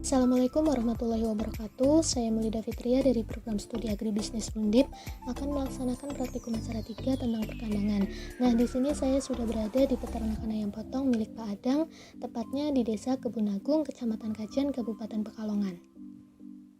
Assalamualaikum warahmatullahi wabarakatuh. Saya Melida Fitria dari program studi Agribisnis Undip akan melaksanakan praktikum acara 3 tentang perkandangan. Nah, di sini saya sudah berada di peternakan ayam potong milik Pak Adang, tepatnya di Desa Kebun Agung, Kecamatan Kajen, Kabupaten Pekalongan.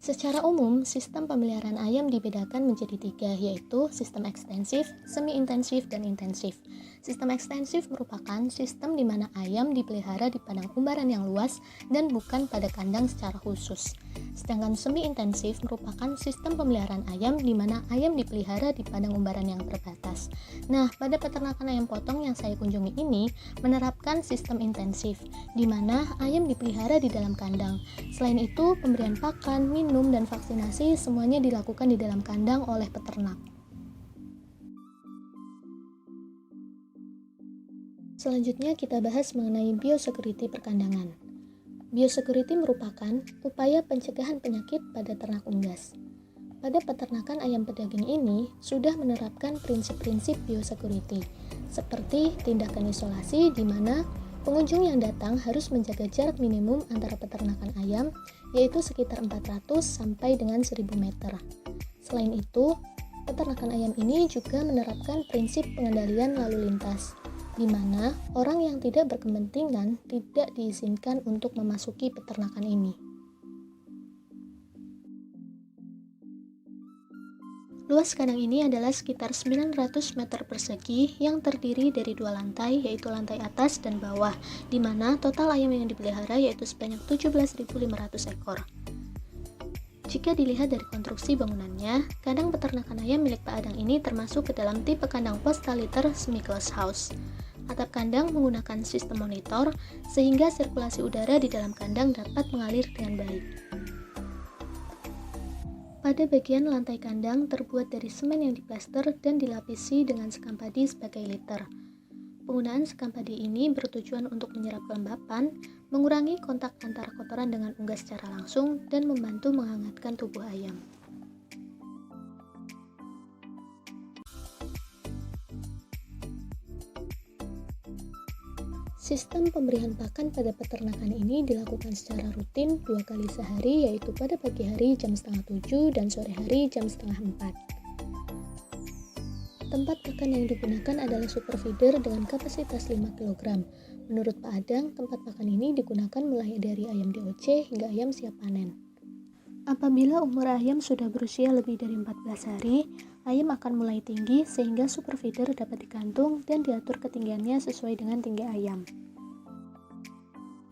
Secara umum, sistem pemeliharaan ayam dibedakan menjadi 3, yaitu sistem ekstensif, semi-intensif, dan intensif. Sistem ekstensif merupakan sistem di mana ayam dipelihara di padang umbaran yang luas dan bukan pada kandang secara khusus. Sedangkan semi-intensif merupakan sistem pemeliharaan ayam di mana ayam dipelihara di padang umbaran yang terbatas. Nah, pada peternakan ayam potong yang saya kunjungi ini menerapkan sistem intensif, di mana ayam dipelihara di dalam kandang. Selain itu, pemberian pakan, minum, dan vaksinasi semuanya dilakukan di dalam kandang oleh peternak. Selanjutnya kita bahas mengenai biosecurity perkandangan. Biosecurity merupakan upaya pencegahan penyakit pada ternak unggas. Pada peternakan ayam pedaging ini sudah menerapkan prinsip-prinsip biosecurity, seperti tindakan isolasi di mana pengunjung yang datang harus menjaga jarak minimum antara peternakan ayam, yaitu sekitar 400 sampai dengan 1000 meter. Selain itu, peternakan ayam ini juga menerapkan prinsip pengendalian lalu lintas, di mana orang yang tidak berkepentingan tidak diizinkan untuk memasuki peternakan ini. Luas kandang ini adalah sekitar 900 meter persegi yang terdiri dari 2 lantai, yaitu lantai atas dan bawah, di mana total ayam yang dipelihara yaitu sebanyak 17.500 ekor. Jika dilihat dari konstruksi bangunannya, kandang peternakan ayam milik Pak Adang ini termasuk ke dalam tipe kandang postaliter semi-closed house. Atap kandang menggunakan sistem monitor, sehingga sirkulasi udara di dalam kandang dapat mengalir dengan baik. Pada bagian lantai kandang terbuat dari semen yang diplaster dan dilapisi dengan sekam padi sebagai liter. Penggunaan sekam padi ini bertujuan untuk menyerap kelembapan, mengurangi kontak antara kotoran dengan unggas secara langsung, dan membantu menghangatkan tubuh ayam. Sistem pemberian pakan pada peternakan ini dilakukan secara rutin 2 kali sehari, yaitu pada pagi hari jam setengah 7 dan sore hari jam setengah 4. Tempat pakan yang digunakan adalah super feeder dengan kapasitas 5 kg. Menurut Pak Adang, tempat pakan ini digunakan mulai dari ayam DOC hingga ayam siap panen. Apabila umur ayam sudah berusia lebih dari 14 hari, ayam akan mulai tinggi sehingga super feeder dapat digantung dan diatur ketinggiannya sesuai dengan tinggi ayam.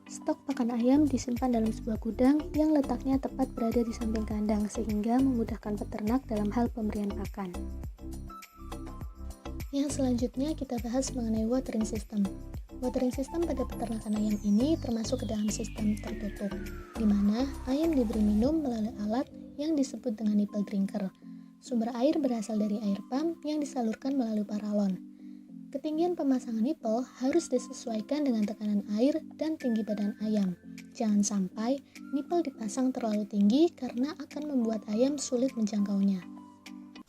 Stok pakan ayam disimpan dalam sebuah gudang yang letaknya tepat berada di samping kandang sehingga memudahkan peternak dalam hal pemberian pakan. Yang selanjutnya kita bahas mengenai watering system. Watering system pada peternakan ayam ini termasuk ke dalam sistem tertutup, di mana ayam diberi minum melalui alat yang disebut dengan nipple drinker. Sumber air berasal dari air pump yang disalurkan melalui paralon. Ketinggian pemasangan nipple harus disesuaikan dengan tekanan air dan tinggi badan ayam. Jangan sampai nipple dipasang terlalu tinggi karena akan membuat ayam sulit menjangkaunya.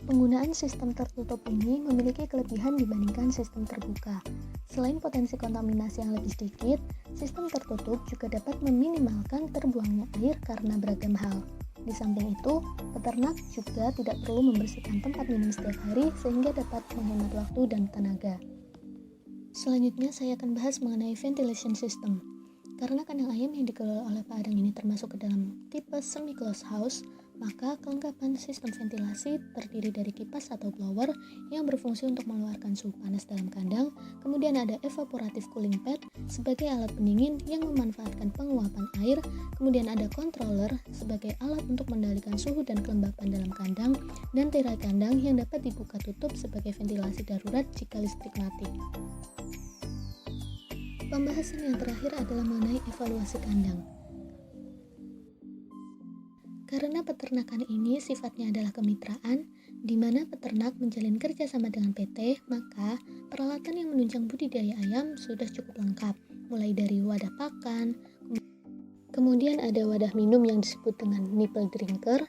Penggunaan sistem tertutup ini memiliki kelebihan dibandingkan sistem terbuka. Selain potensi kontaminasi yang lebih sedikit, sistem tertutup juga dapat meminimalkan terbuangnya air karena beragam hal. Di samping itu, peternak juga tidak perlu membersihkan tempat minum setiap hari sehingga dapat menghemat waktu dan tenaga. Selanjutnya saya akan bahas mengenai ventilation system. Karena kandang ayam yang dikelola oleh Pak Adang ini termasuk ke dalam tipe semi-closed house, maka kelengkapan sistem ventilasi terdiri dari kipas atau blower yang berfungsi untuk mengeluarkan suhu panas dalam kandang, kemudian ada evaporative cooling pad sebagai alat pendingin yang memanfaatkan penguapan air, kemudian ada controller sebagai alat untuk mengendalikan suhu dan kelembapan dalam kandang, dan tirai kandang yang dapat dibuka tutup sebagai ventilasi darurat jika listrik mati. Pembahasan yang terakhir adalah mengenai evaluasi kandang. Karena peternakan ini sifatnya adalah kemitraan, di mana peternak menjalin kerjasama dengan PT, maka peralatan yang menunjang budidaya ayam sudah cukup lengkap, mulai dari wadah pakan, kemudian ada wadah minum yang disebut dengan nipple drinker,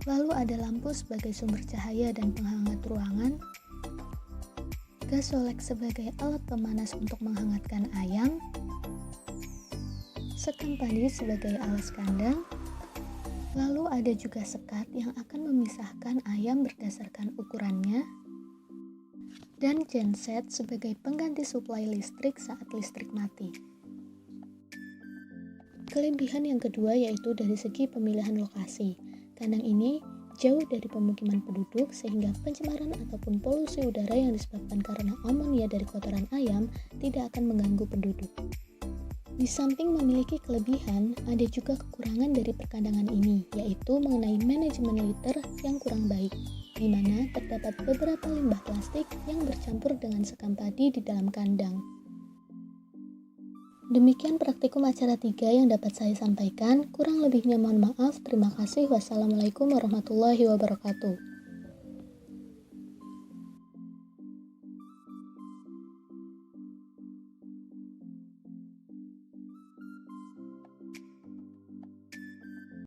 lalu ada lampu sebagai sumber cahaya dan penghangat ruangan, gas solek sebagai alat pemanas untuk menghangatkan ayam, sekam padi sebagai alas kandang, lalu ada juga sekat yang akan memisahkan ayam berdasarkan ukurannya, dan genset sebagai pengganti suplai listrik saat listrik mati. Kelebihan yang kedua yaitu dari segi pemilihan lokasi. Kandang ini jauh dari pemukiman penduduk sehingga pencemaran ataupun polusi udara yang disebabkan karena amonia dari kotoran ayam tidak akan mengganggu penduduk. Di samping memiliki kelebihan, ada juga kekurangan dari perkandangan ini, yaitu mengenai manajemen litter yang kurang baik, di mana terdapat beberapa limbah plastik yang bercampur dengan sekam padi di dalam kandang. Demikian praktikum acara 3 yang dapat saya sampaikan. Kurang lebihnya mohon maaf. Terima kasih. Wassalamualaikum warahmatullahi wabarakatuh.